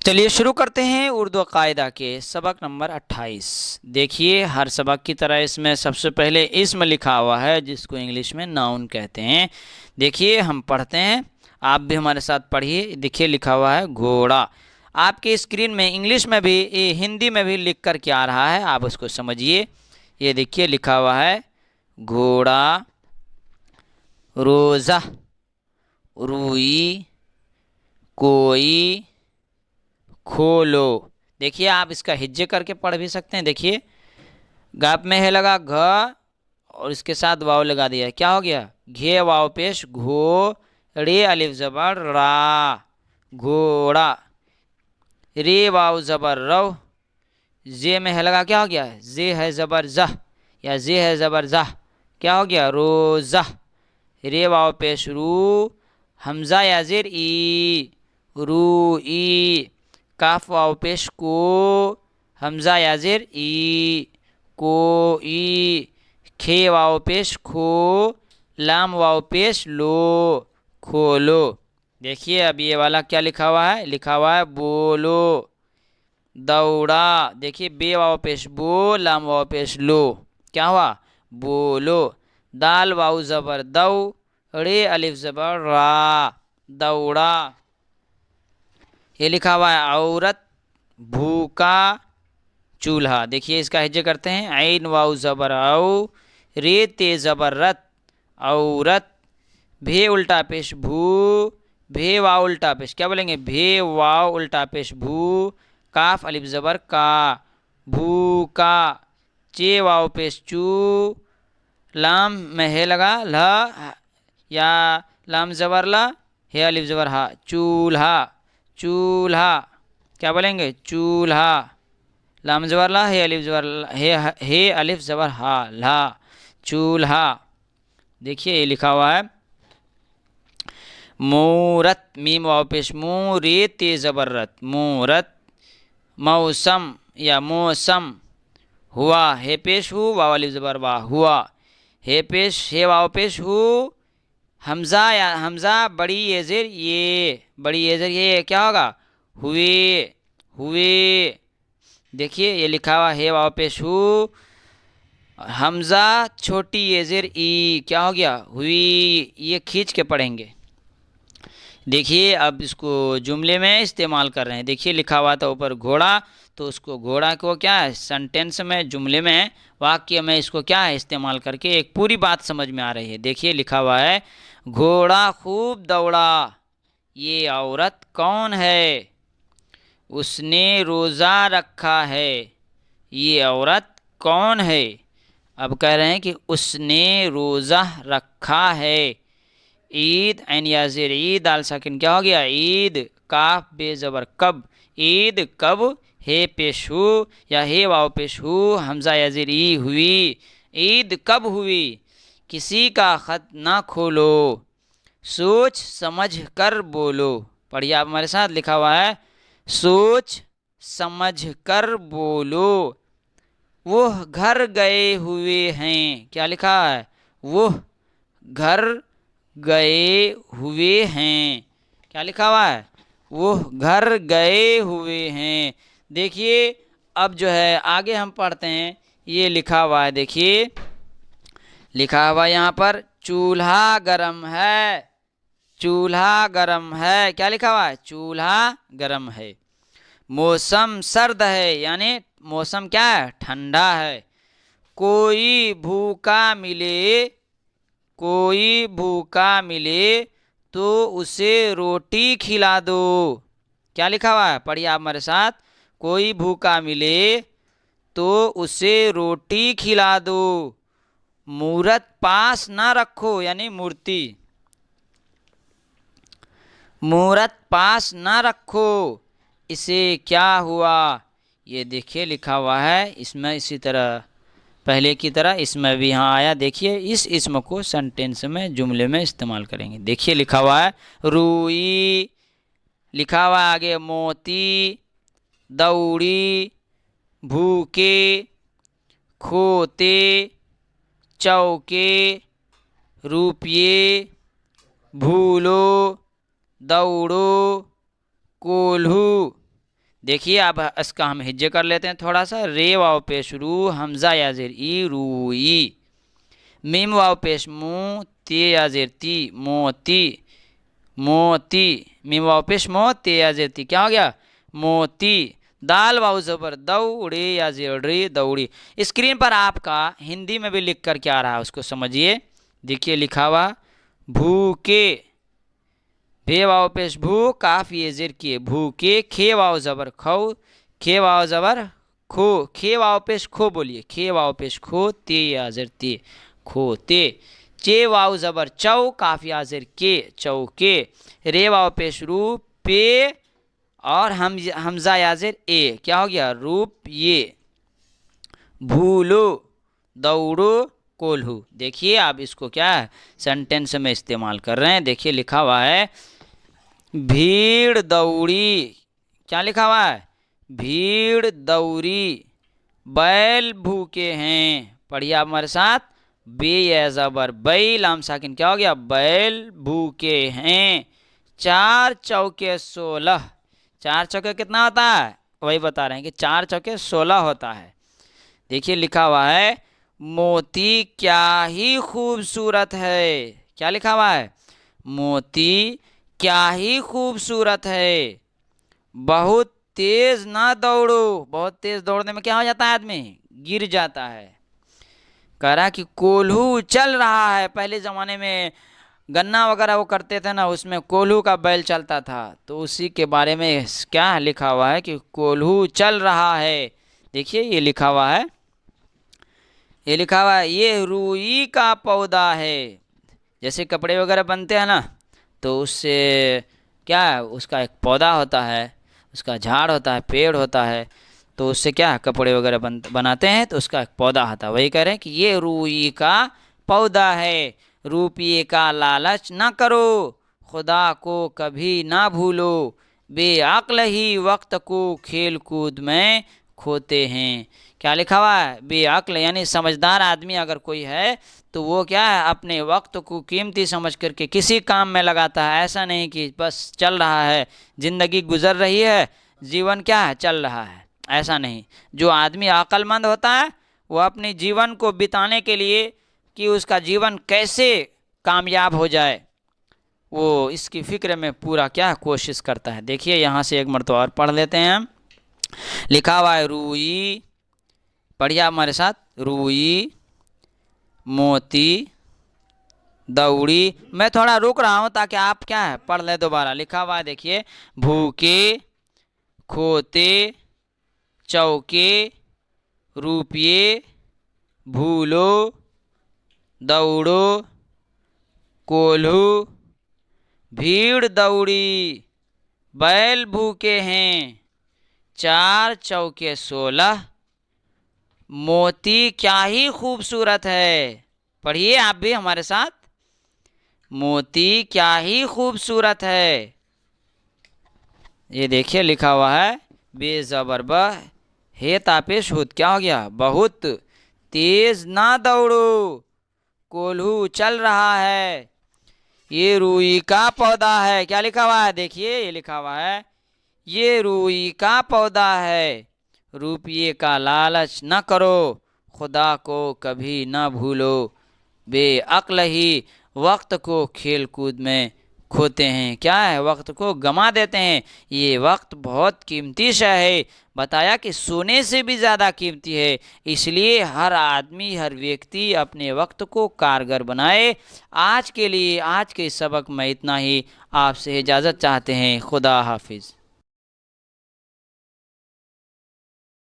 चलिए शुरू करते हैं उर्दू कायदा के सबक नंबर 28। देखिए हर सबक की तरह इसमें सबसे पहले इसम लिखा हुआ है जिसको इंग्लिश में नाउन कहते हैं। देखिए हम पढ़ते हैं, आप भी हमारे साथ पढ़िए। देखिए लिखा हुआ है घोड़ा। आपके स्क्रीन में इंग्लिश में भी हिंदी में भी लिख कर के आ रहा है, आप उसको समझिए। ये देखिए लिखा हुआ है घोड़ा, रोज़ा, रुई, कोई, खोलो। देखिए आप इसका हिज्जे करके पढ़ भी सकते हैं। देखिए गाप में है लगा घ और इसके साथ वाव लगा दिया है, क्या हो गया? घे वाव पेश घो, रे अलिफ जबर रा, घोड़ा। रे वाव जबर रव, जे में है लगा क्या हो गया? जे है जबर जह या जे है जबर जह, क्या हो गया? रोजा। रे वाव पेश रू, हमजा या जेर ई, रू ई। काफ वाव पेश को, हमजा या जेर ई, को ई। खे वाव पेश खो, लाम वाव पेश लो, खोलो। देखिए अब ये वाला क्या लिखा हुआ है? लिखा हुआ है बोलो, दौड़ा। देखिए बे वाव पेश बो, लाम वाव पेश लो, क्या हुआ? बोलो। दाल वाव जबर दौ, रे अलिफ जबर रा, दौड़ा। ये लिखा हुआ है औरत, भूखा, चूल्हा। देखिए इसका हिज्जे करते हैं, ऐन वाव जबर औ, रे ते जबर रत, औरत। भे उल्टा पेश भू, भे वाव उल्टा पेश क्या बोलेंगे? भे वाव उल्टा पेश भू, काफ अलिफ जबर का, भूका। चे वाव पेश चू, लाम में है लगा ल या लाम जबर ला, हे अलिफ जबर हा, चूल्हा, चूल्हा। क्या बोलेंगे? चूल्हा। लाम जबर ला, हे अलिफ जबर हे अलिफ जबर हा, ला, चूल्हा। देखिए ये लिखा हुआ है मूरत, मीम वाव पेश मू, रे ते जबर रत, मूरत। मौसम या मौसम, हुआ, हे पेश हु, वाव अलिफ जबर वाह, हुआ। हे पेश हे वाव पेश हु, हमजा या हमजा बड़ी येजर ये, बड़ी येजर ये, क्या होगा? हुए, हुए। देखिए ये लिखा हुआ हे वाव पेश हु, हमजा छोटी येजर ई, क्या हो गया? हुई। ये खींच के पढ़ेंगे। देखिए अब इसको जुमले में इस्तेमाल कर रहे हैं। देखिए लिखा हुआ था ऊपर घोड़ा, तो उसको घोड़ा को क्या है सेंटेंस में, जुमले में, वाक्य में इसको क्या है इस्तेमाल करके एक पूरी बात समझ में आ रही है। देखिए लिखा हुआ है घोड़ा खूब दौड़ा, ये औरत कौन है? उसने रोज़ा रखा है, ये औरत कौन है? अब कह रहे हैं कि उसने रोज़ा रखा है। ईद एन याजिर ईद दाल साकिन क्या हो गया? ईद। काफ बे जबर कब, ईद कब, हे पेश हु या हे वाव पेश हु, हमजा याजिर ई हुई, ईद कब हुई? किसी का खत ना खोलो, सोच समझ कर बोलो। पढ़िए आप हमारे साथ, लिखा हुआ है सोच समझ कर बोलो। वो घर गए हुए हैं, क्या लिखा है? वो घर गए हुए हैं, क्या लिखा हुआ है? वो घर गए हुए हैं। देखिए अब जो है आगे हम पढ़ते हैं, ये लिखा हुआ है। देखिए लिखा हुआ यहाँ पर चूल्हा गरम है, चूल्हा गरम है, क्या लिखा हुआ है? चूल्हा गरम है। मौसम सर्द है, यानी मौसम क्या है? ठंडा है। कोई भूखा मिले, कोई भूखा मिले तो उसे रोटी खिला दो, क्या लिखा हुआ है? पढ़िए आप हमारे साथ, कोई भूखा मिले तो उसे रोटी खिला दो। मूरत पास ना रखो, यानी मूर्ति, मूरत पास ना रखो, इसे क्या हुआ? ये देखिए लिखा हुआ है इसमें, इसी तरह पहले की तरह इसमें भी यहाँ आया। देखिए इस इसम को सेंटेंस में, जुमले में इस्तेमाल करेंगे। देखिए लिखा हुआ है रुई, लिखा हुआ है आगे मोती, दौड़ी, भूखे, खोते, चौके, रुपये, भूलो, दौड़ो, कोल्हू। देखिए अब इसका हम हिज्जे कर लेते हैं थोड़ा सा। रे वाव पेश रू, हमजा या जेर ई, रूई। मीम वाव पेश मू, ते या जेर ती, मोती, मोती। मीम वाव पेश मो, ते या जेर ती, क्या हो गया? मोती। दाल वाव जबर दौड़े या जेर रे, दौड़ी। स्क्रीन पर आपका हिंदी में भी लिख कर क्या आ रहा है उसको समझिए। देखिए लिखा हुआ भूखे, भे वाव पेश भू, काफ ये जेर किए, भूखे। खे वाव जबर खौ, खे वाव जबर खो, खे वाव पेश खो बोलिए, खे वाव पेश खो, ते या जेर ते, खोते। चे वाव जबर चौ, काफ या जेर के, चौके। रे वाव पेश रू, पे और हमजा या जेर ए, क्या हो गया? रूप ये। भूलो, दौड़ो, कोल्हू। देखिए आप इसको क्या है सेंटेंस में इस्तेमाल कर रहे हैं। देखिए लिखा हुआ है भीड़ दौड़ी, क्या लिखा हुआ है? भीड़ दौड़ी, बैल भूखे हैं। पढ़िए आप हमारे साथ, बे या जबर बै, लाम साकिन, क्या हो गया? बैल भूखे हैं। 4 चौके 16, 4 चौके कितना होता है? वही बता रहे हैं कि 4 चौके 16 होता है। देखिए लिखा हुआ है मोती क्या ही खूबसूरत है, क्या लिखा हुआ है? मोती क्या ही खूबसूरत है। बहुत तेज ना दौड़ो, बहुत तेज दौड़ने में क्या हो जाता है? आदमी गिर जाता है। कह रहा कि कोल्हू चल रहा है। पहले ज़माने में गन्ना वगैरह वो करते थे ना, उसमें कोल्हू का बैल चलता था, तो उसी के बारे में क्या लिखा हुआ है कि कोल्हू चल रहा है। देखिए ये लिखा हुआ है, ये लिखा हुआ है ये रुई का पौधा है। जैसे कपड़े वगैरह बनते हैं ना, तो उससे क्या है, उसका एक पौधा होता है, उसका झाड़ होता है, पेड़ होता है, तो उससे क्या कपड़े वगैरह बनाते हैं, तो उसका एक पौधा होता है। वही कह रहे हैं कि ये रुई का पौधा है। रुपये का लालच ना करो, खुदा को कभी ना भूलो, बेअक्ल ही वक्त को खेल कूद में खोते हैं। क्या लिखा हुआ है? बेअक्ल यानी समझदार आदमी अगर कोई है तो वो क्या है, अपने वक्त को कीमती समझ करके किसी काम में लगाता है। ऐसा नहीं कि बस चल रहा है, ज़िंदगी गुजर रही है, जीवन क्या है, चल रहा है, ऐसा नहीं। जो आदमी अक्लमंद होता है वो अपने जीवन को बिताने के लिए कि उसका जीवन कैसे कामयाब हो जाए, वो इसकी फ़िक्र में पूरा क्या कोशिश करता है। देखिए यहाँ से एक मरतबा और पढ़ लेते हैं हम। लिखा हुआ है रुई, पढ़िए हमारे साथ, रुई, मोती, दौड़ी। मैं थोड़ा रुक रहा हूँ ताकि आप क्या है पढ़ ले दोबारा। लिखा हुआ है देखिए भूखे, खोते, चौके, रुपये, भूलो, दौड़ो, कोल्हू, भीड़ दौड़ी, बैल भूखे हैं, 4 चौके 16, मोती क्या ही खूबसूरत है। पढ़िए आप भी हमारे साथ, मोती क्या ही खूबसूरत है। ये देखिए लिखा हुआ है बेजबर ब, हे तापेश हुद, क्या हो गया? बहुत तेज ना दौड़ो, कोल्हू चल रहा है। ये रुई का पौधा है, क्या लिखा हुआ है? देखिए ये लिखा हुआ है ये रुई का पौधा है। रुपये का लालच न करो, खुदा को कभी न भूलो, बेअक्ल ही वक्त को खेल कूद में खोते हैं। क्या है? वक्त को गंवा देते हैं। ये वक्त बहुत कीमती शय है, बताया कि सोने से भी ज़्यादा कीमती है। इसलिए हर आदमी, हर व्यक्ति अपने वक्त को कारगर बनाए। आज के लिए, आज के सबक में इतना ही। आपसे इजाज़त चाहते हैं। खुदा हाफिज़।